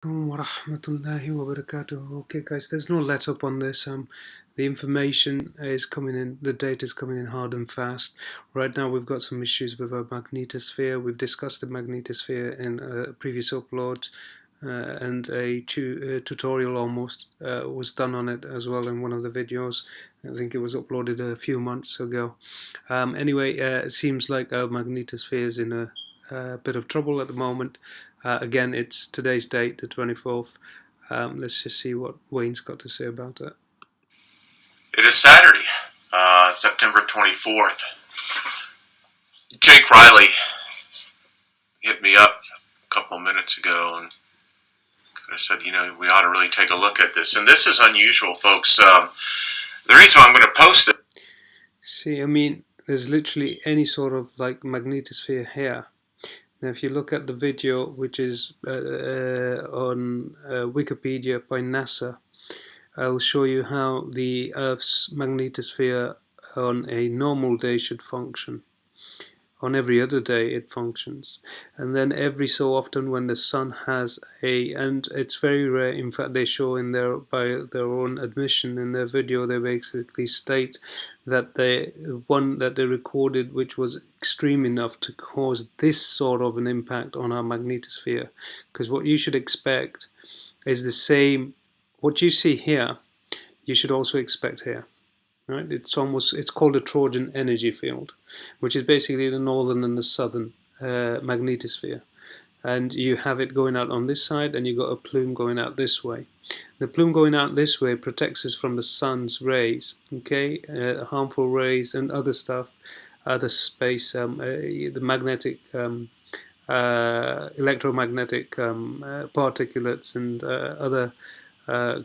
Wa rahmatullahi wa barakatuh. Okay, guys, there's no let up on this. The information is coming in, the data is coming in hard and fast. Right now, we've got some issues with our magnetosphere. We've discussed the magnetosphere in a previous upload, and a tutorial almost was done on it as well in one of the videos. I think it was uploaded a few months ago. Anyway, it seems like our magnetosphere is in a bit of trouble at the moment. Again, it's today's date, the 24th. Let's just see what Wayne's got to say about it. It is Saturday, September 24th. Jake Riley hit me up a couple of minutes ago and I said, we ought to really take a look at this. And this is unusual, folks. The reason I'm going to post it. See, I mean, there's literally any sort of like magnetosphere here. Now, if you look at the video, which is on Wikipedia by NASA, I'll show you how the Earth's magnetosphere on a normal day should function. On every other day it functions, and then every so often when the sun has and it's very rare, in fact they show in by their own admission in their video, they basically state that one that they recorded which was extreme enough to cause this sort of an impact on our magnetosphere, because what you should expect is the same, what you see here you should also expect here. Right? It's called a Trojan energy field, which is basically the northern and the southern magnetosphere. And you have it going out on this side, and you got a plume going out this way. The plume going out this way protects us from the sun's rays, okay, harmful rays and other stuff, other space, the magnetic, electromagnetic particulates and other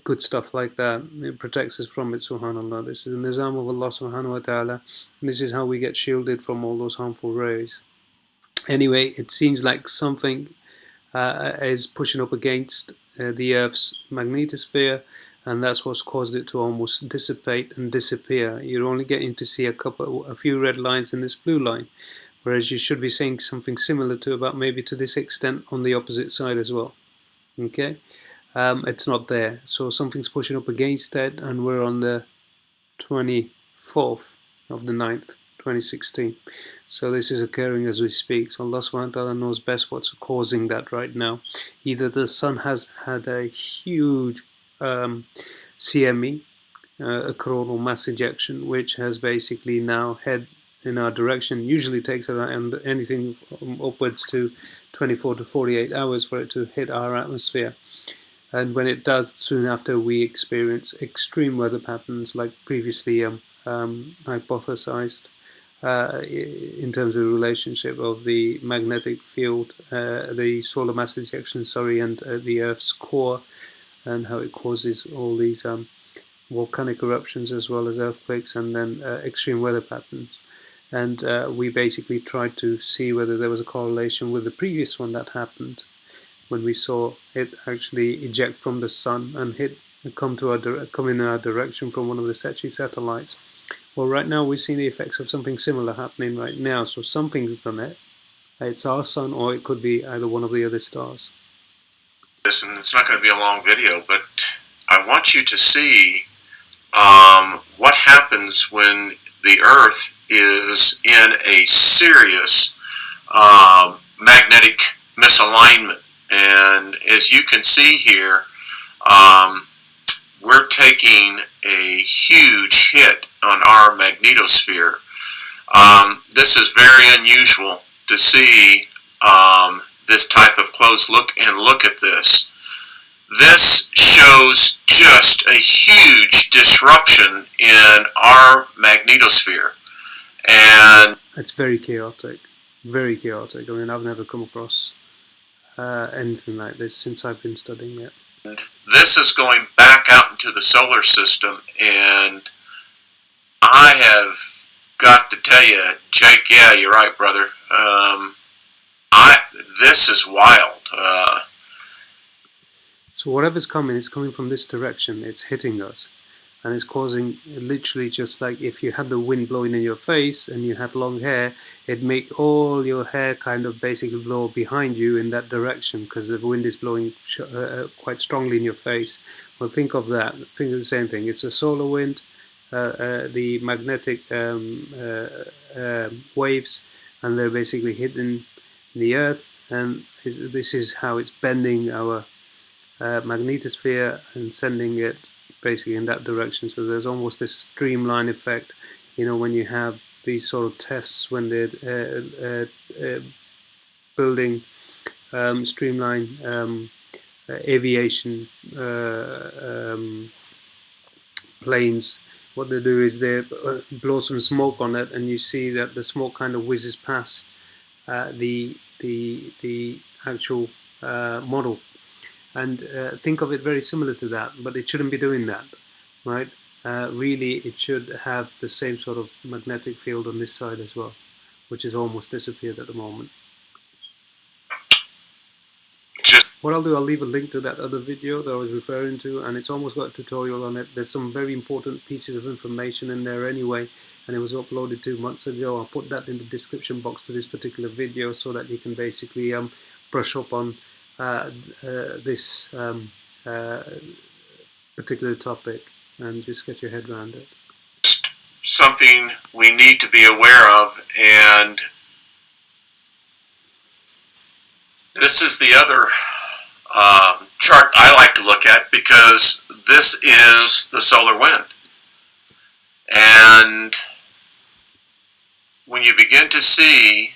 good stuff like that. It protects us from it, subhanAllah. This is the nizam of Allah subhanahu wa ta'ala. This is how we get shielded from all those harmful rays. Anyway, it seems like something is pushing up against the Earth's magnetosphere, and that's what's caused it to almost dissipate and disappear. You're only getting to see a few red lines in this blue line, whereas you should be seeing something similar to about maybe to this extent on the opposite side as well. Okay? It's not there, so something's pushing up against it, and we're on the 24th of the 9th, 2016. So this is occurring as we speak. So Allah subhanahu wa ta'ala knows best what's causing that right now. Either the sun has had a huge CME, a coronal mass ejection, which has basically now head in our direction. Usually takes around anything upwards to 24 to 48 hours for it to hit our atmosphere. And when it does, soon after we experience extreme weather patterns like previously hypothesized in terms of the relationship of the magnetic field, the solar mass ejection, and the Earth's core, and how it causes all these volcanic eruptions as well as earthquakes, and then extreme weather patterns. And we basically tried to see whether there was a correlation with the previous one that happened, when we saw it actually eject from the sun and come in our direction from one of the Sept satellites. Well, right now we're seeing the effects of something similar happening right now. So something's done it. It's our sun, or it could be either one of the other stars. And it's not going to be a long video, but I want you to see what happens when the Earth is in a serious magnetic misalignment. And as you can see here, we're taking a huge hit on our magnetosphere. This is very unusual to see this type of close look at this. This shows just a huge disruption in our magnetosphere. And it's very chaotic, very chaotic. I mean, I've never come across anything like this since I've been studying it. And this is going back out into the solar system, and I have got to tell you, Jake, yeah, you're right, brother. This is wild. So whatever's coming is coming from this direction. It's hitting us. and it's causing literally just like if you had the wind blowing in your face and you had long hair, it'd make all your hair kind of basically blow behind you in that direction because the wind is blowing quite strongly in your face. Well, think of that. Think of the same thing. It's a solar wind, the magnetic waves, and they're basically hitting the Earth, and this is how it's bending our magnetosphere and sending it basically in that direction. So there's almost this streamline effect, when you have these sort of tests when they're building streamline aviation planes. What they do is they blow some smoke on it, and you see that the smoke kind of whizzes past the actual model. And think of it very similar to that, but it shouldn't be doing that, right? Really, it should have the same sort of magnetic field on this side as well, which has almost disappeared at the moment. Just What I'll do, I'll leave a link to that other video that I was referring to, and it's almost got a tutorial on it. There's some very important pieces of information in there anyway, and it was uploaded 2 months ago. I'll put that in the description box to this particular video so that you can basically brush up on this particular topic and just get your head around it. something we need to be aware of, and this is the other chart I like to look at, because this is the solar wind. And when you begin to see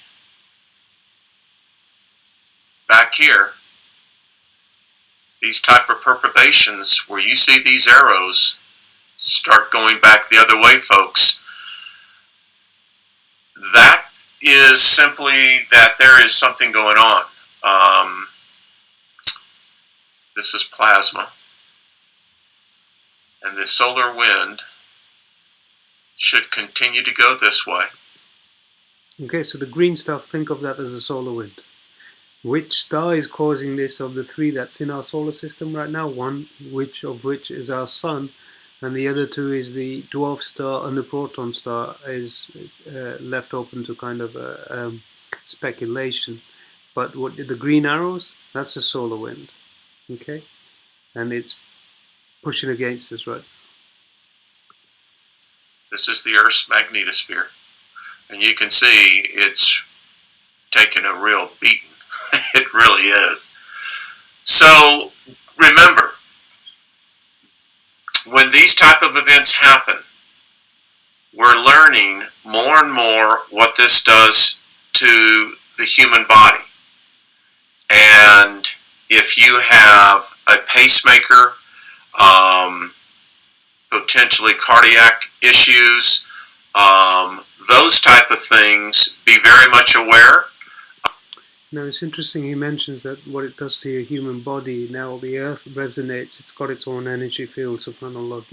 back here these type of perturbations where you see these arrows start going back the other way, folks, that is simply that there is something going on. This is plasma, and the solar wind should continue to go this way. Okay, so the green stuff, think of that as a solar wind. Which star is causing this of the three that's in our solar system right now? One which is our sun, and the other two is the dwarf star and the proton star, is left open to kind of speculation. But what the green arrows, that's the solar wind, okay, and it's pushing against us, right? This is the Earth's magnetosphere, and you can see it's taking a real beating. It really is. So remember, when these type of events happen, we're learning more and more what this does to the human body. And if you have a pacemaker, potentially cardiac issues, those type of things, be very much aware. Now it's interesting he mentions that what it does to your human body. Now the earth resonates, it's got its own energy field, subhanAllah.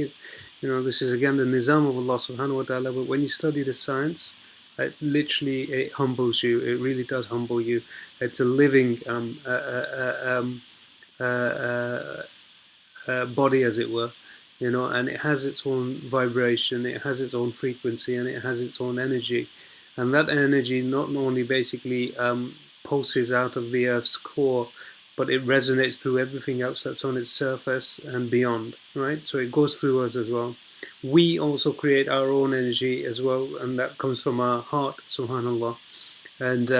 This is again the nizam of Allah subhanahu wa ta'ala, but when you study the science, it humbles you. It really does humble you. It's a living body, as it were, and it has its own vibration, it has its own frequency, and it has its own energy. And that energy not only basically pulses out of the Earth's core, but it resonates through everything else that's on its surface and beyond, right? So it goes through us as well. We also create our own energy as well, and that comes from our heart, subhanAllah. And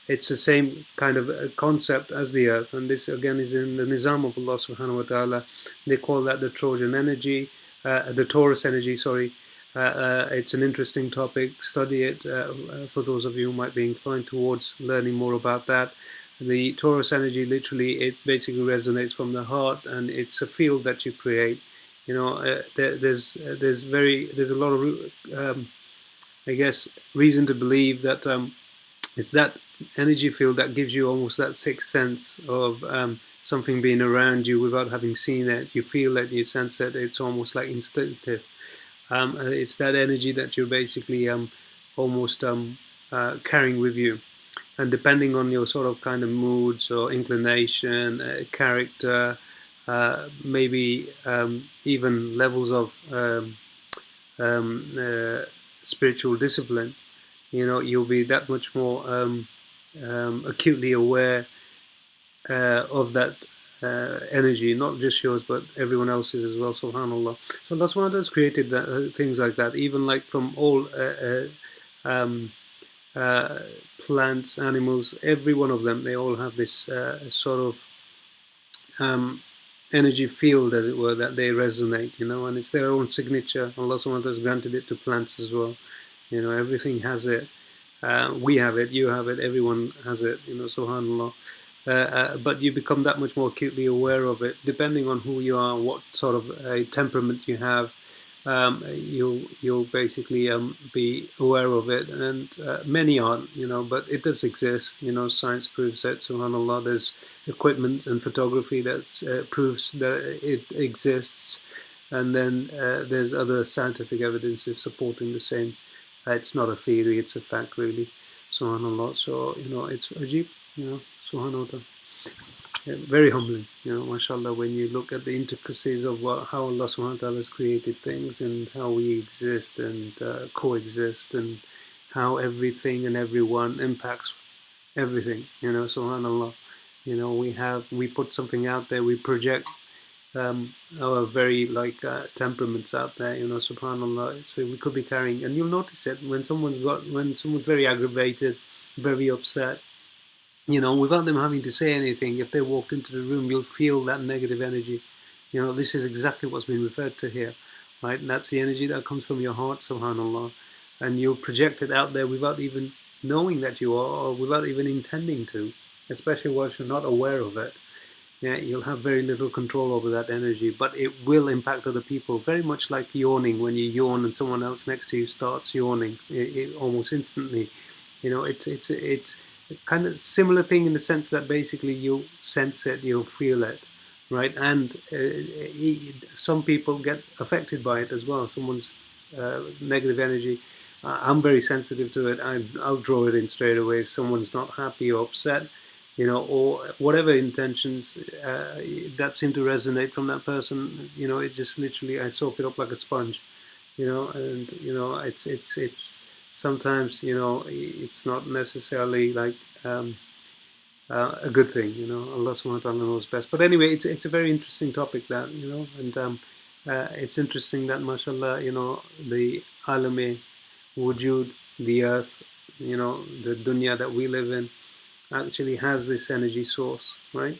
it's the same kind of concept as the earth, and this again is in the nizam of Allah subhanahu wa ta'ala. They call that the Trojan energy, the Taurus energy, sorry. It's an interesting topic. Study it for those of you who might be inclined towards learning more about that. The Taurus energy, literally, it basically resonates from the heart, and it's a field that you create. There's a lot of I guess reason to believe that it's that energy field that gives you almost that sixth sense of something being around you without having seen it. You feel it, you sense it. It's almost like instinctive. It's that energy that you're basically almost carrying with you. And depending on your sort of kind of moods or inclination, character, maybe even levels of um, uh, spiritual discipline, you'll be that much more acutely aware of that energy, not just yours, but everyone else's as well, subhanAllah. So Allah subhanahu wa ta'ala has created that, things like that, even like from all um, uh, plants, animals, every one of them, they all have this sort of um, energy field, as it were, that they resonate, and it's their own signature. Allah subhanahu wa ta'ala has granted it to plants as well. Everything has it. We have it, you have it, everyone has it, subhanAllah. But you become that much more acutely aware of it, depending on who you are, what sort of a temperament you have. You'll basically be aware of it, and many aren't, but it does exist. Science proves that, subhanAllah. There's equipment and photography that proves that it exists, and then there's other scientific evidences supporting the same. It's not a theory; it's a fact, really. Subhanallah. So it's ajib. Subhanallah. Yeah, very humbling. Mashallah. When you look at the intricacies of how Allah Subhanahu wa Taala has created things and how we exist and coexist, and how everything and everyone impacts everything. Subhanallah. We put something out there. We project our very temperaments out there, subhanallah. So we could be carrying, and you'll notice it when someone's very aggravated, very upset, without them having to say anything. If they walked into the room, you'll feel that negative energy. This is exactly what's been referred to here, right? And that's the energy that comes from your heart, subhanallah, and you'll project it out there without even knowing that you are, or without even intending to, especially once you're not aware of it. Yeah, you'll have very little control over that energy, but it will impact other people. Very much like yawning. When you yawn and someone else next to you starts yawning, almost instantly. It's a kind of similar thing in the sense that basically you'll sense it, you'll feel it, right? And some people get affected by it as well. Someone's negative energy. I'm very sensitive to it. I'll draw it in straight away if someone's not happy or upset, or whatever intentions that seem to resonate from that person. It just literally, I soak it up like a sponge. And it's sometimes, it's not necessarily like a good thing. Allah Subhanahu wa Taala knows best. But anyway, it's a very interesting topic, that, and it's interesting that, mashallah, the alame wujud, the earth, the dunya that we live in, actually has this energy source, right?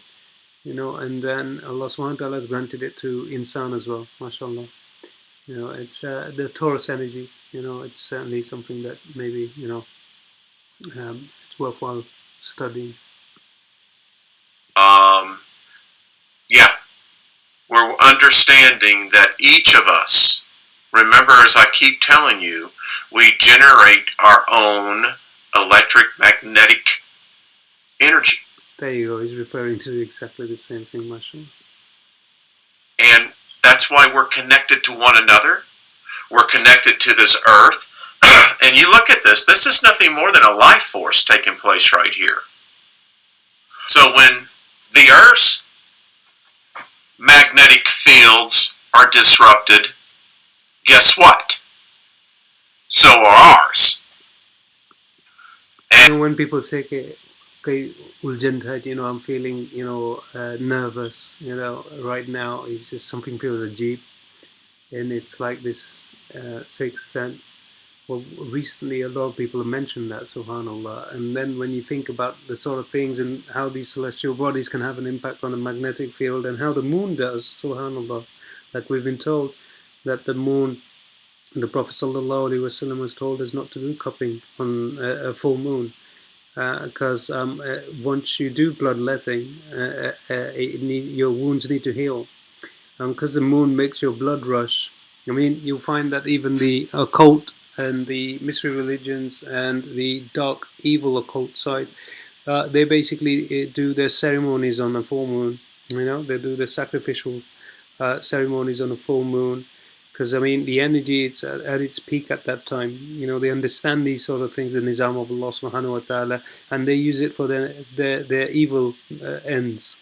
And then Allah Subhanahu wa Taala has granted it to insan as well, mashallah. It's the Taurus energy. It's certainly something that maybe it's worthwhile studying. Yeah, we're understanding that each of us, remember, as I keep telling you, we generate our own electric magnetic energy. There you go. He's referring to exactly the same thing, mashallah. And that's why we're connected to one another. We're connected to this earth. And you look at this is nothing more than a life force taking place right here. So when the earth's magnetic fields are disrupted, guess what? So are ours. And when people say, okay, I'm feeling, nervous, right now, it's just something feels ajib, and it's like this sixth sense. Well, recently a lot of people have mentioned that, subhanallah. And then when you think about the sort of things and how these celestial bodies can have an impact on the magnetic field, and how the moon does, subhanallah, like we've been told that the moon, the Prophet ﷺ was told us not to do cupping on a full moon, because once you do bloodletting, your wounds need to heal, because the moon makes your blood rush. I mean, you'll find that even the occult and the mystery religions and the dark, evil occult side, they basically do their ceremonies on a full moon. They do their sacrificial ceremonies on a full moon, because I mean the energy, it's at its peak at that time. They understand these sort of things, the nizam of Allah Subhanahu wa Taala, and they use it for their evil ends.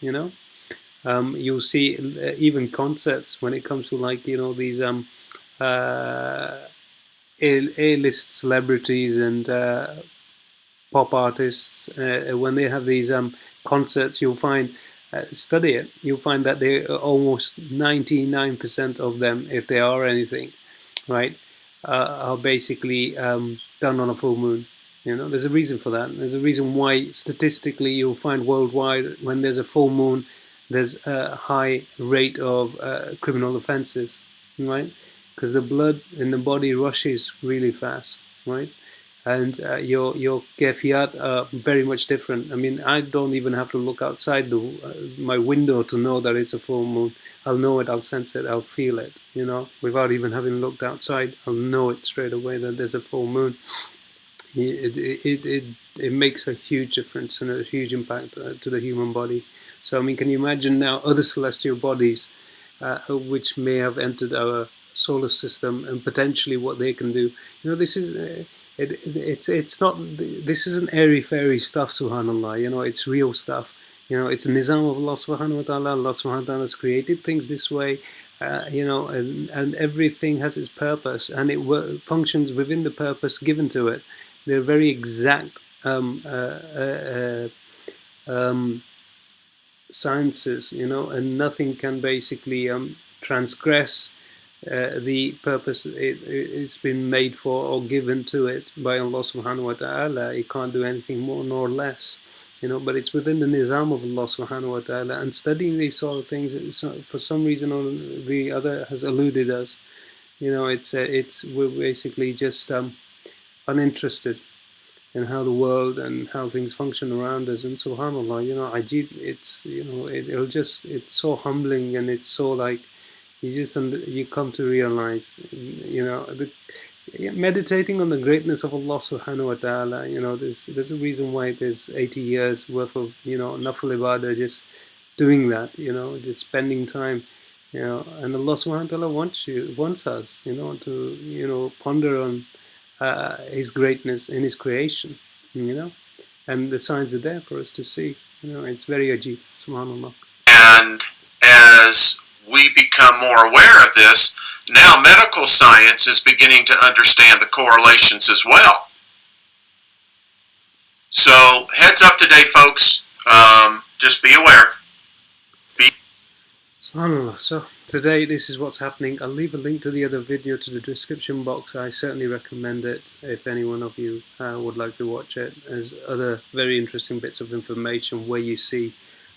You'll see even concerts when it comes to like these uh, A-list celebrities and pop artists, when they have these concerts, you'll find, study it, you'll find that they almost 99% of them, if they are anything, right, are basically done on a full moon. There's a reason for that. There's a reason why statistically you'll find worldwide when there's a full moon, there's a high rate of criminal offenses, right? Because the blood in the body rushes really fast, right? And your kefiat are very much different. I mean, I don't even have to look outside my window to know that it's a full moon. I'll know it, I'll sense it, I'll feel it, without even having looked outside. I'll know it straight away that there's a full moon. It makes a huge difference and a huge impact to the human body. So, I mean, can you imagine now other celestial bodies which may have entered our solar system and potentially what they can do? This is it's not, this isn't airy fairy stuff, subhanallah. It's real stuff. It's a nizam of Allah subhanahu wa ta'ala. Allah subhanahu wa ta'ala has created things this way. And everything has its purpose, and it functions within the purpose given to it. They're very exact sciences, and nothing can basically transgress the purpose it's been made for or given to it by Allah subhanahu wa ta'ala. It can't do anything more nor less, but it's within the nizam of Allah subhanahu wa ta'ala. And studying these sort of things, for some reason or the other, has eluded us. We're basically just uninterested in how the world and how things function around us. And subhanallah, it's it's so humbling, and it's so like you come to realize, meditating on the greatness of Allah subhanahu wa ta'ala. There's a reason why there's 80 years worth of nafil ibadah, just doing that, just spending time, and Allah subhanahu wa ta'ala wants us, to ponder on his greatness in his creation, and the signs are there for us to see. It's very ajib, subhanallah. And as we become more aware of this, now medical science is beginning to understand the correlations as well. So heads up today, folks. Just be aware. SubhanAllah. So today this is what's happening. I'll leave a link to the other video to the description box. I certainly recommend it if any one of you would like to watch it. There's other very interesting bits of information where you see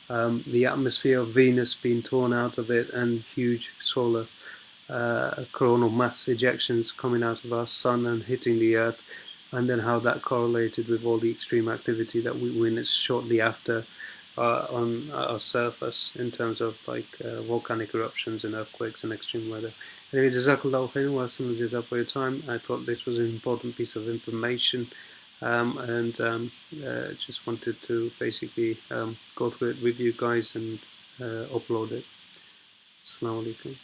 the atmosphere of Venus being torn out of it, and huge solar coronal mass ejections coming out of our sun and hitting the earth, and then how that correlated with all the extreme activity that we witnessed shortly after on our surface, in terms of like volcanic eruptions and earthquakes and extreme weather. Anyway, Jazakallahu khairan wa jaza for your time. I thought this was an important piece of information, and just wanted to basically go through it with you guys and upload it. Assalamu alaikum.